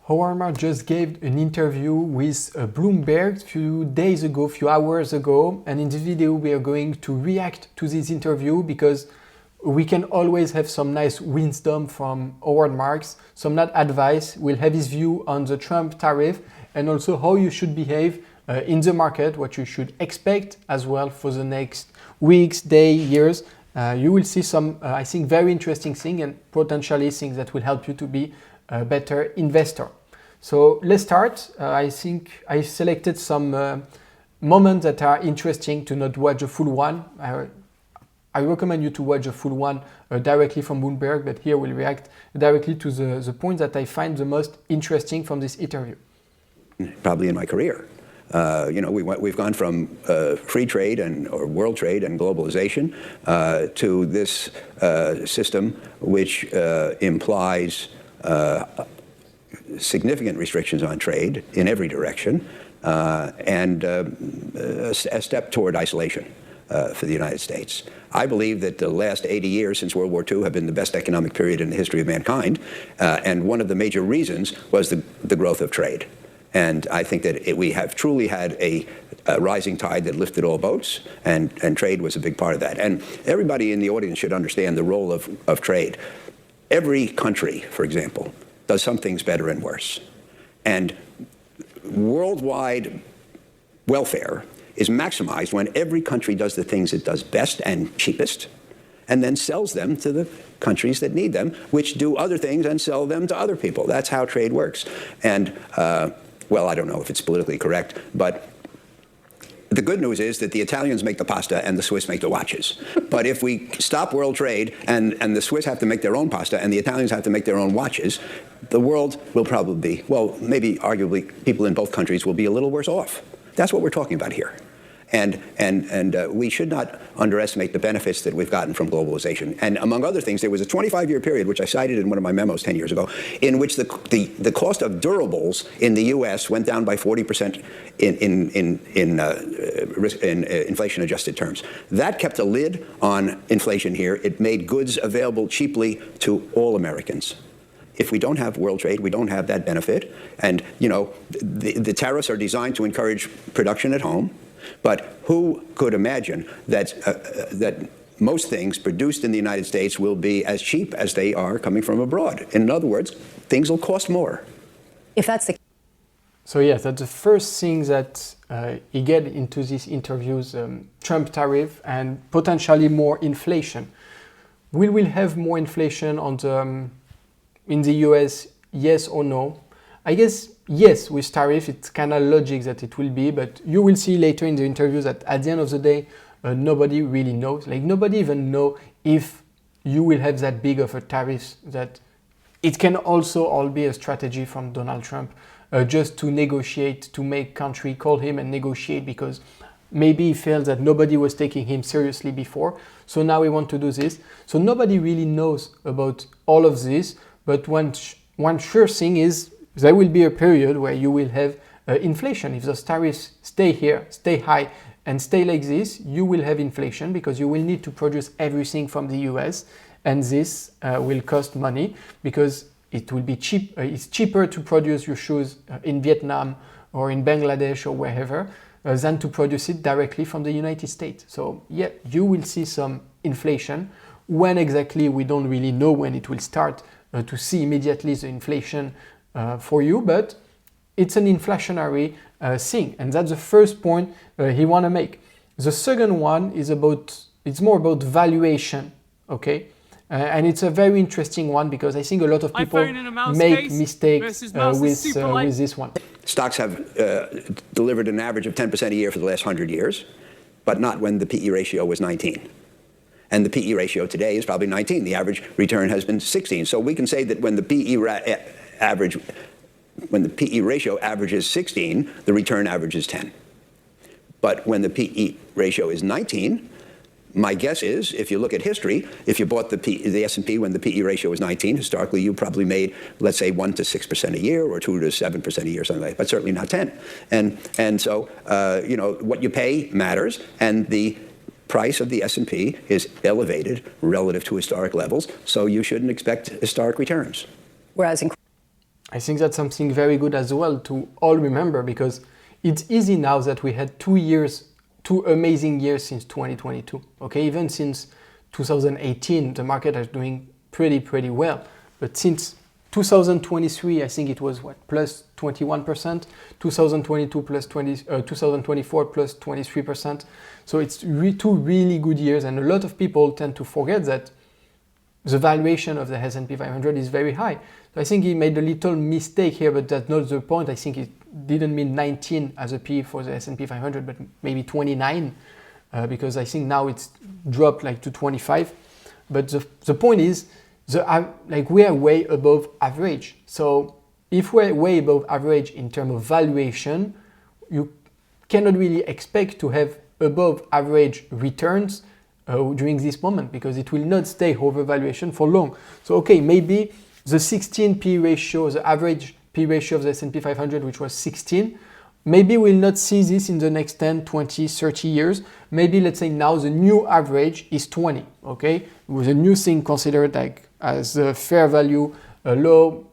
Howard Marks just gave an interview with Bloomberg a few hours ago, and in this video we are going to react to this interview because we can always have some nice wisdom from Howard Marks, some nice advice. We'll have his view on the Trump tariff and also how you should behave in the market, what you should expect as well for the next weeks, days, years. You will see some, I think, very interesting things and potentially things that will help you to be a better investor. So let's start. I think I selected some moments that are interesting to not watch the full one. I recommend you to watch the full one directly from Bloomberg, but here we'll react directly to the points that I find the most interesting from this interview. Probably in my career. We've gone from free trade or world trade and globalization to this system which implies significant restrictions on trade in every direction and a step toward isolation for the United States. I believe that the last 80 years since World War II have been the best economic period in the history of mankind, and one of the major reasons was the growth of trade. And I think that we have truly had a rising tide that lifted all boats, and trade was a big part of that. And everybody in the audience should understand the role of trade. Every country, for example, does some things better and worse. And worldwide welfare is maximized when every country does the things it does best and cheapest, and then sells them to the countries that need them, which do other things and sell them to other people. That's how trade works. And, well, I don't know if it's politically correct, but the good news is that the Italians make the pasta and the Swiss make the watches. But if we stop world trade and the Swiss have to make their own pasta and the Italians have to make their own watches, the world will probably be, well, maybe arguably people in both countries will be a little worse off. That's what we're talking about here. And we should not underestimate the benefits that we've gotten from globalization. And among other things, there was a 25-year period, which I cited in one of my memos 10 years ago, in which the cost of durables in the U.S. went down by 40% in inflation-adjusted terms. That kept a lid on inflation here. It made goods available cheaply to all Americans. If we don't have world trade, we don't have that benefit. And, you know, the tariffs are designed to encourage production at home. But who could imagine that most things produced in the United States will be as cheap as they are coming from abroad? In other words, things will cost more. If that's the So yes, that's the first thing that he get into these interviews, Trump tariff and potentially more inflation. We will have more inflation in the US, yes or no? I guess yes, with tariff, it's kind of logic that it will be, but you will see later in the interviews that at the end of the day, nobody really knows. Like nobody even know if you will have that big of a tariff. That it can also all be a strategy from Donald Trump, just to negotiate, to make country call him and negotiate because maybe he felt that nobody was taking him seriously before. So now we want to do this. So nobody really knows about all of this, but one sure thing is there will be a period where you will have inflation. If those tariffs stay here, stay high, and stay like this, you will have inflation because you will need to produce everything from the US, and this will cost money because it will be cheap. It's cheaper to produce your shoes in Vietnam or in Bangladesh or wherever than to produce it directly from the United States. So yeah, you will see some inflation. When exactly, we don't really know when it will start to see immediately the inflation for you, but it's an inflationary thing, and that's the first point he want to make. The second one is it's more about valuation, okay? And it's a very interesting one because I think a lot of people make mistakes with this one. Stocks have delivered an average of 10% a year for the last 100 years, but not when the PE ratio was 19. And the PE ratio today is probably 19. The average return has been 16. So we can say that when the PE ratio averages 16, the return average is 10. But when the PE ratio is 19, my guess is, if you look at history, if you bought the S&P when the PE ratio was 19, historically you probably made, let's say, 1 to 6% a year or 2 to 7% a year, something like that, but certainly not 10. And so, what you pay matters, and the price of the S&P is elevated relative to historic levels, so you shouldn't expect historic returns. Whereas I think that's something very good as well to all remember, because it's easy now that we had 2 years, 2 amazing years since 2022. Okay, even since 2018, the market is doing pretty well. But since 2023, I think it was what, plus 21%, 2022 plus 2024 plus 23%. So it's 2 really good years, and a lot of people tend to forget that the valuation of the S&P 500 is very high. So I think he made a little mistake here, but that's not the point. I think it didn't mean 19 as a P for the S&P 500, but maybe 29, because I think now it's dropped like to 25. But the point is, we are way above average. So if we're way above average in terms of valuation, you cannot really expect to have above average returns during this moment, because it will not stay overvaluation for long. So okay, maybe the 16 P ratio, the average P ratio of the S&P 500, which was 16, maybe we'll not see this in the next 10, 20, 30 years. Maybe let's say now the new average is 20, okay? With a new thing considered like as a fair value, a low,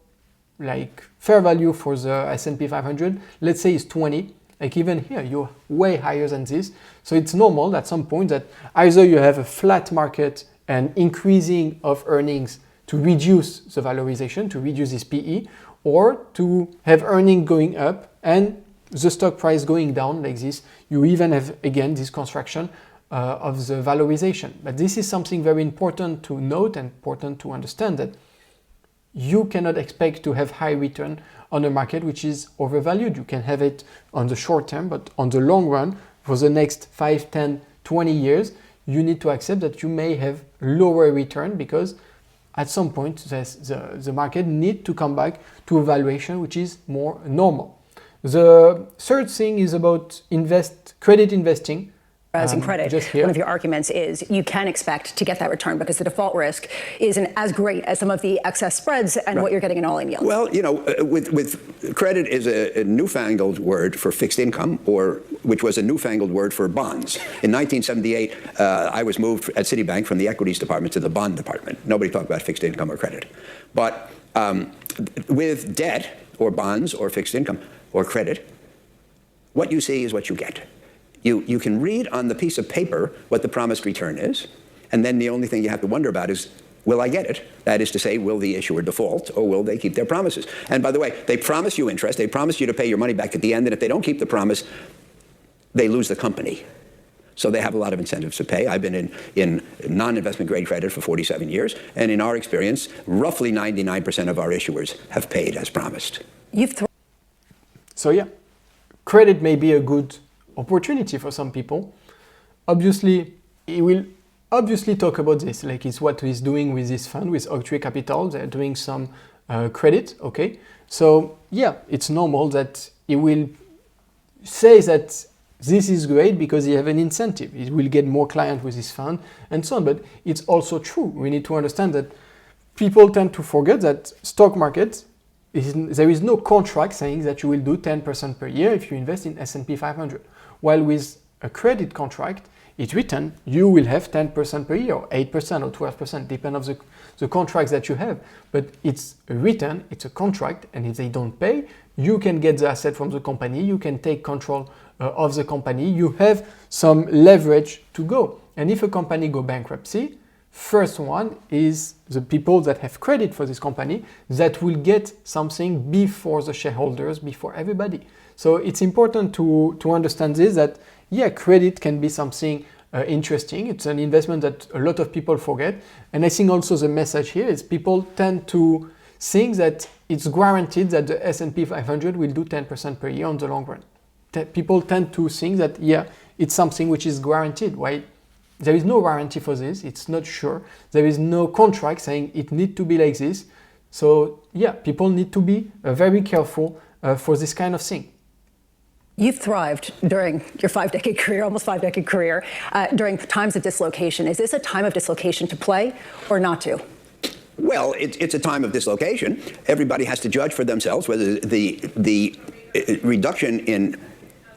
like fair value for the S&P 500, let's say is 20. Like even here, you're way higher than this. So it's normal at some point that either you have a flat market and increasing of earnings to reduce the valorization, to reduce this PE, or to have earnings going up and the stock price going down like this. You even have, again, this construction of the valorization. But this is something very important to note and important to understand, that you cannot expect to have high return on a market which is overvalued. You can have it on the short term, but on the long run, for the next 5, 10, 20 years, you need to accept that you may have lower return, because at some point the market need to come back to a valuation which is more normal. The third thing is about credit investing. As in credit, one of your arguments is you can expect to get that return because the default risk isn't as great as some of the excess spreads and what you're getting in all-in yields. Well, with credit is a newfangled word for fixed income, which was a newfangled word for bonds. In 1978, I was moved at Citibank from the equities department to the bond department. Nobody talked about fixed income or credit. But with debt or bonds or fixed income or credit, what you see is what you get. You can read on the piece of paper what the promised return is, and then the only thing you have to wonder about is, will I get it? That is to say, will the issuer default, or will they keep their promises? And by the way, they promise you interest, they promise you to pay your money back at the end, and if they don't keep the promise, they lose the company. So they have a lot of incentives to pay. I've been in non-investment grade credit for 47 years, and in our experience, roughly 99% of our issuers have paid as promised. So yeah, credit may be a good opportunity for some people. Obviously, he will obviously talk about this, like it's what he's doing with this fund, with Oaktree Capital. They're doing some credit, okay? So yeah, it's normal that he will say that this is great because he have an incentive. He will get more clients with his fund and so on. But it's also true. We need to understand that people tend to forget that stock market, there is no contract saying that you will do 10% per year if you invest in S&P 500. While with a credit contract, it's written you will have 10% per year, or 8% or 12%, depending on the contracts that you have. But it's written, it's a contract, and if they don't pay, you can get the asset from the company, you can take control of the company, you have some leverage to go. And if a company go bankruptcy, first one is the people that have credit for this company that will get something before the shareholders, before everybody. So it's important to understand this, that yeah, credit can be something interesting. It's an investment that a lot of people forget. And I think also the message here is people tend to think that it's guaranteed that the S&P 500 will do 10% per year on the long run. People tend to think that, yeah, it's something which is guaranteed. Why? There is no guarantee for this. It's not sure. There is no contract saying it needs to be like this. So yeah, people need to be very careful for this kind of thing. You've thrived during your 5-decade career, almost 5-decade career, during times of dislocation. Is this a time of dislocation to play or not to? Well, it's a time of dislocation. Everybody has to judge for themselves whether the reduction in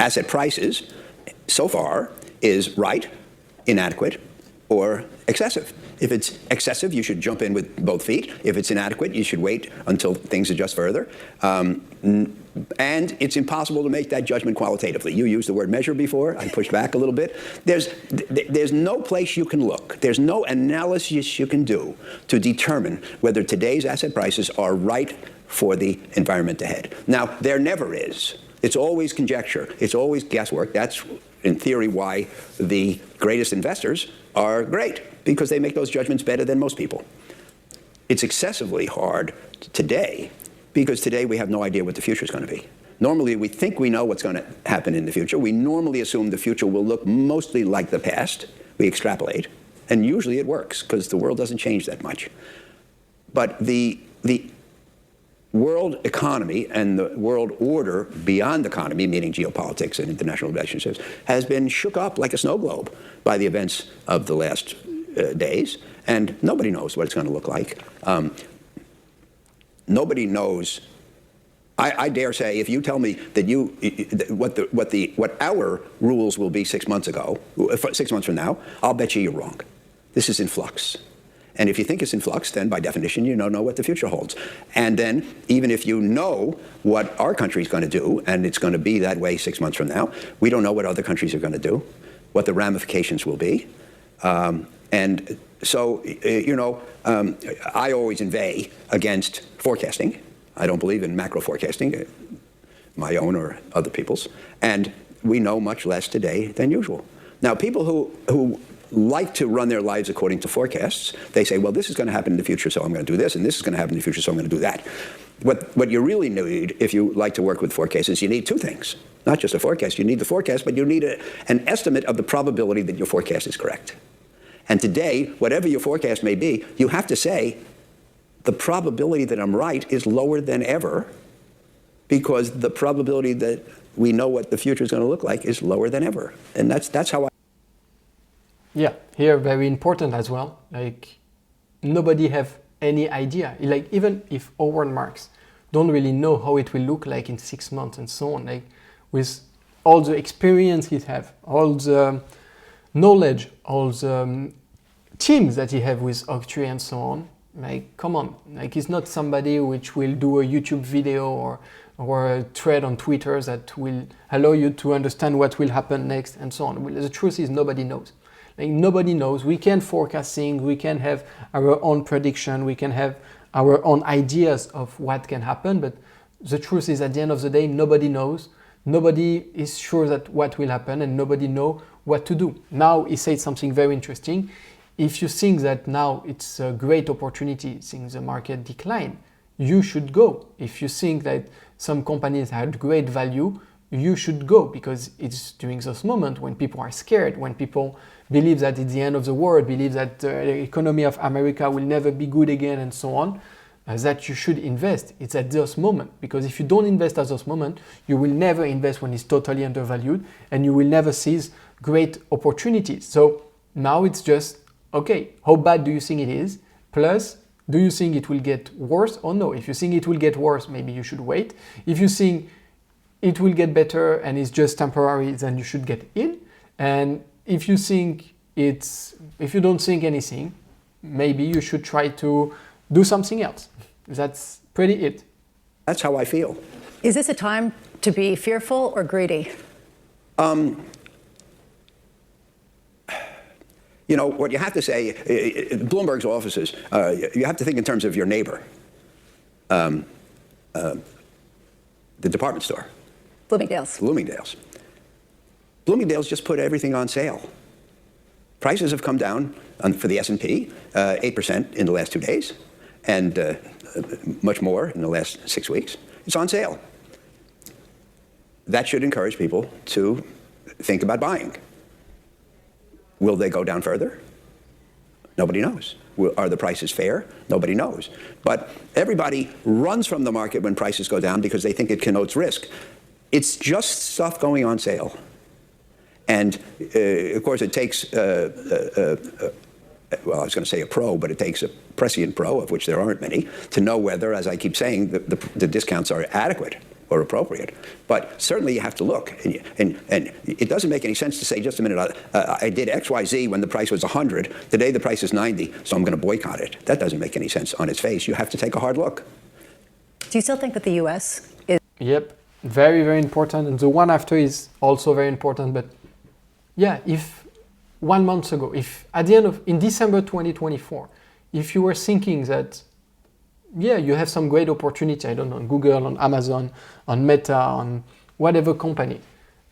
asset prices so far is right, inadequate, or excessive. If it's excessive, you should jump in with both feet. If it's inadequate, you should wait until things adjust further. And it's impossible to make that judgment qualitatively. You used the word measure before. I pushed back a little bit. There's no place you can look. There's no analysis you can do to determine whether today's asset prices are right for the environment ahead. Now, there never is. It's always conjecture. It's always guesswork. That's, in theory, why the greatest investors are great, because they make those judgments better than most people. It's excessively hard today, because today we have no idea what the future is going to be. Normally, we think we know what's going to happen in the future. We normally assume the future will look mostly like the past. We extrapolate, and usually it works, because the world doesn't change that much. But the world economy and the world order beyond economy, meaning geopolitics and international relationships, has been shook up like a snow globe by the events of the last days, and nobody knows what it's going to look like. Nobody knows. I dare say, if you tell me that what our rules will be 6 months from now, I'll bet you're wrong. This is in flux. And if you think it's in flux, then by definition, you don't know what the future holds. And then, even if you know what our country is going to do, and it's going to be that way 6 months from now, we don't know what other countries are going to do, what the ramifications will be. And so, I always inveigh against forecasting. I don't believe in macro forecasting, my own or other people's. And we know much less today than usual. Now, people who like to run their lives according to forecasts, they say, well, this is going to happen in the future, so I'm going to do this, and this is going to happen in the future, so I'm going to do that. What you really need, if you like to work with forecasts, is you need two things. Not just a forecast. You need the forecast, but you need an estimate of the probability that your forecast is correct. And today, whatever your forecast may be, you have to say, the probability that I'm right is lower than ever, because the probability that we know what the future is going to look like is lower than ever. And that's how I... Yeah, here very important as well. Like, nobody have any idea. Like, even if Howard Marks don't really know how it will look like in 6 months and so on, like, with all the experience he have, all the knowledge, all the teams that he have with Oaktree and so on, like, come on, like, he's not somebody which will do a YouTube video or a thread on Twitter that will allow you to understand what will happen next and so on. Well, the truth is nobody knows. Like, nobody knows. We can forecast things, we can have our own prediction, we can have our own ideas of what can happen, but the truth is, at the end of the day, nobody knows. Nobody is sure that what will happen, and nobody knows what to do. Now, he said something very interesting. If you think that now it's a great opportunity, seeing the market decline, you should go. If you think that some companies had great value, you should go, because it's during those moments when people are scared, when people believe that it's the end of the world, believe that the economy of America will never be good again and so on, that you should invest. It's at those moments, because if you don't invest at those moments, you will never invest when it's totally undervalued, and you will never seize great opportunities. So now it's just, okay, how bad do you think it is? Plus, do you think it will get worse or no? If you think it will get worse, maybe you should wait. If you think it will get better and it's just temporary, then you should get in. And if you don't think anything, maybe you should try to do something else. That's pretty it. That's how I feel. Is this a time to be fearful or greedy? You know, what you have to say, Bloomberg's offices, you have to think in terms of your neighbor, the department store. Bloomingdale's. Bloomingdale's just put everything on sale. Prices have come down for the S&P 8% in the last 2 days, and much more in the last 6 weeks. It's on sale. That should encourage people to think about buying. Will they go down further? Nobody knows. Are the prices fair? Nobody knows. But everybody runs from the market when prices go down because they think it connotes risk. It's just stuff going on sale. And of course, it takes, well, I was going to say a pro, but it takes a prescient pro, of which there aren't many, to know whether, as I keep saying, the discounts are adequate. or appropriate. But certainly you have to look. And it doesn't make any sense to say, just a minute, I did X, Y, Z when the price was 100. Today the price is 90, so I'm going to boycott it. That doesn't make any sense on its face. You have to take a hard look. Do you still think that the U.S. is... Yep, very, very important. And the one after is also very important. But yeah, if 1 month ago, if at the end of, in December 2024, if you were thinking that, yeah, you have some great opportunity, I don't know, on Google, on Amazon, on Meta, on whatever company,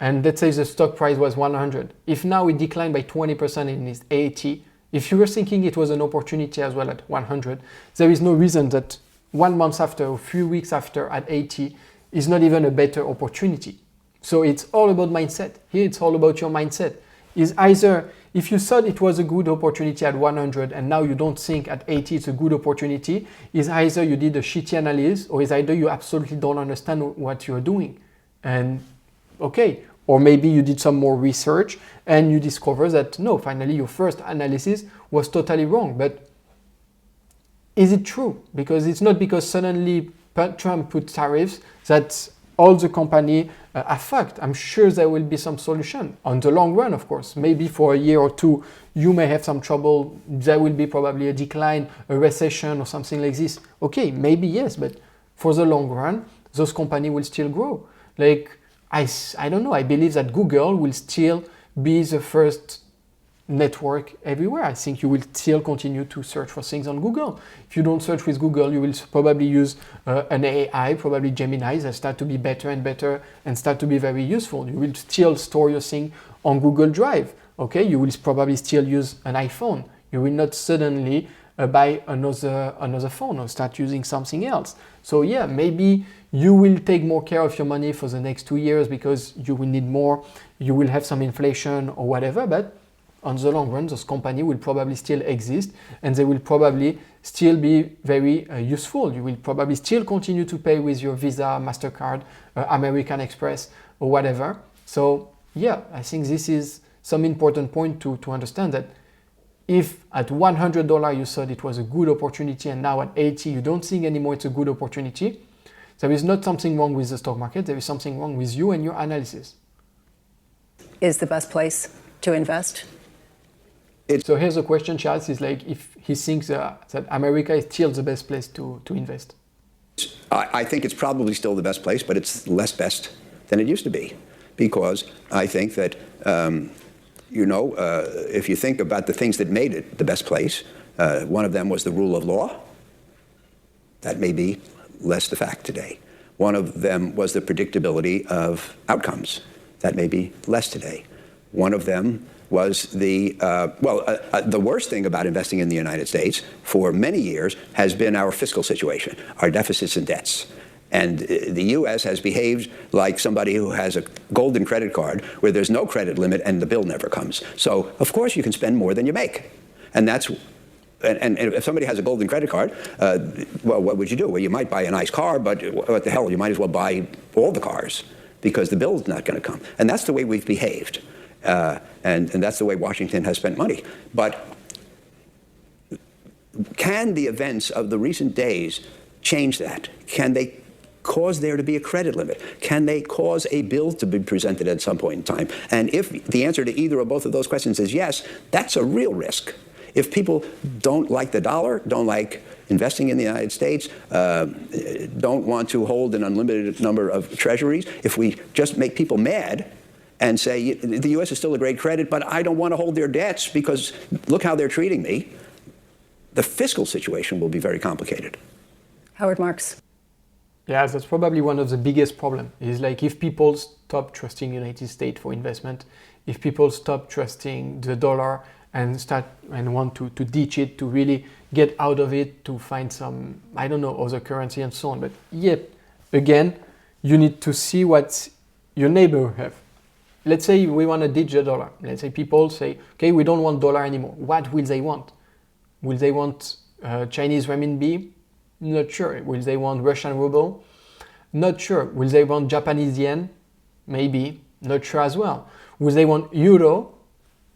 and let's say the stock price was 100. If now it declined by 20% and it's 80, if you were thinking it was an opportunity as well at 100, there is no reason that 1 month after, a few weeks after at 80 is not even a better opportunity. So it's all about mindset. Here it's all about your mindset. Is either if you thought it was a good opportunity at 100 and now you don't think at 80 it's a good opportunity, is either you did a shitty analysis or is either you absolutely don't understand what you're doing. And okay, or maybe you did some more research and you discover that no, finally your first analysis was totally wrong. But is it true? Because it's not because suddenly Trump put tariffs that all the company are fucked. I'm sure there will be some solution on the long run, of course. Maybe for a year or two, you may have some trouble. There will be probably a decline, a recession or something like this. Okay, maybe yes, but for the long run, those companies will still grow. Like, I don't know, I believe that Google will still be the first network everywhere. I think you will still continue to search for things on Google. If you don't search with Google, you will probably use an AI, probably Gemini, that start to be better and better and start to be very useful. You will still store your thing on Google Drive. Okay, you will probably still use an iPhone. You will not suddenly buy another phone or start using something else. So yeah, maybe you will take more care of your money for the next 2 years because you will need more, you will have some inflation or whatever, but on the long run, those companies will probably still exist and they will probably still be very useful. You will probably still continue to pay with your Visa, MasterCard, American Express or whatever. So yeah, I think this is some important point to understand that if at $100 you thought it was a good opportunity and now at 80 you don't think anymore it's a good opportunity, there is not something wrong with the stock market, there is something wrong with you and your analysis. Is the best place to invest? So here's a question, Charles, is like if he thinks that America is still the best place to invest. I think it's probably still the best place, but it's less best than it used to be. Because I think that, if you think about the things that made it the best place, one of them was the rule of law. That may be less the fact today. One of them was the predictability of outcomes. That may be less today. One of them was the worst thing about investing in the United States for many years has been our fiscal situation, our deficits and debts. And the U.S. has behaved like somebody who has a golden credit card where there's no credit limit and the bill never comes. So, of course, you can spend more than you make. And if somebody has a golden credit card, well, what would you do? Well, you might buy a nice car, but what the hell, you might as well buy all the cars because the bill's not going to come. And that's the way we've behaved. And that's the way Washington has spent money. But can the events of the recent days change that? Can they cause there to be a credit limit? Can they cause a bill to be presented at some point in time? And if the answer to either or both of those questions is yes, that's a real risk. If people don't like the dollar, don't like investing in the United States, don't want to hold an unlimited number of treasuries, if we just make people mad and say, the U.S. is still a great credit, but I don't want to hold their debts because look how they're treating me, the fiscal situation will be very complicated. Howard Marks. Yeah, that's probably one of the biggest problems. Is like if people stop trusting United States for investment, if people stop trusting the dollar and want to ditch it, to really get out of it, to find some, I don't know, other currency and so on. But yet, again, you need to see what your neighbor have. Let's say we want to ditch the dollar. Let's say people say, okay, we don't want dollar anymore. What will they want? Will they want Chinese renminbi? Not sure. Will they want Russian ruble? Not sure. Will they want Japanese yen? Maybe. Not sure as well. Will they want euro?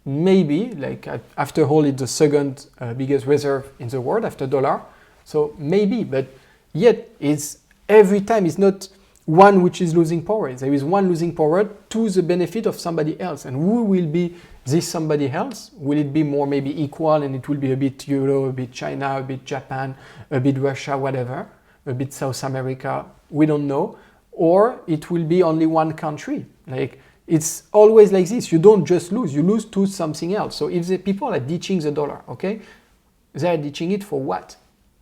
Maybe. Like after all, it's the second biggest reserve in the world after dollar. So maybe. But yet, it's every time it's not one which is losing power. There is one losing power to the benefit of somebody else. And who will be this somebody else? Will it be more maybe equal and it will be a bit Euro, a bit China, a bit Japan, a bit Russia, whatever, a bit South America? We don't know. Or it will be only one country. Like, it's always like this. You don't just lose, you lose to something else. So if the people are ditching the dollar, okay, they're ditching it for what?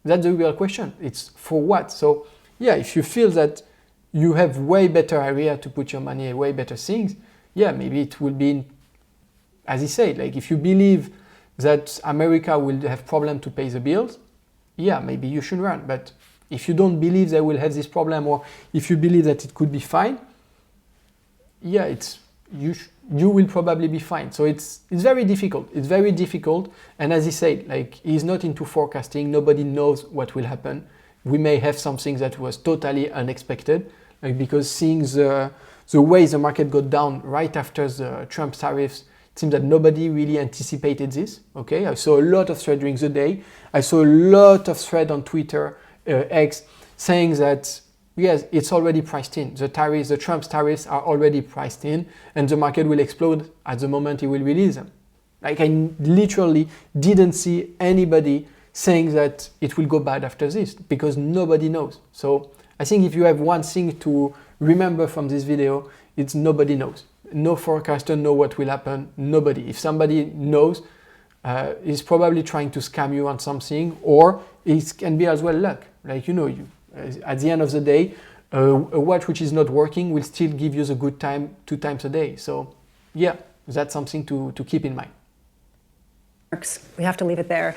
That's the real question. It's for what? So yeah, if you feel that you have way better area to put your money, way better things, yeah, maybe it will be, as he said, like if you believe that America will have problem to pay the bills, yeah, maybe you should run. But if you don't believe they will have this problem, or if you believe that it could be fine, yeah, you will probably be fine. So it's very difficult. It's very difficult. And as he said, like, he's not into forecasting. Nobody knows what will happen. We may have something that was totally unexpected, like, because seeing the way the market got down right after the Trump tariffs, it seems that nobody really anticipated this. Okay, I saw a lot of thread during the day. I saw a lot of thread on Twitter, X, saying that yes, it's already priced in. The tariffs, the Trump's tariffs are already priced in, and the market will explode at the moment he will release them. Like, I literally didn't see anybody saying that it will go bad after this, because nobody knows. So I think if you have one thing to remember from this video, it's nobody knows. No forecaster knows what will happen. Nobody. If somebody knows, he's probably trying to scam you on something, or it can be as well luck. Like, you know, at the end of the day, a watch which is not working will still give you the good time 2 times a day. So yeah, that's something to keep in mind. We have to leave it there.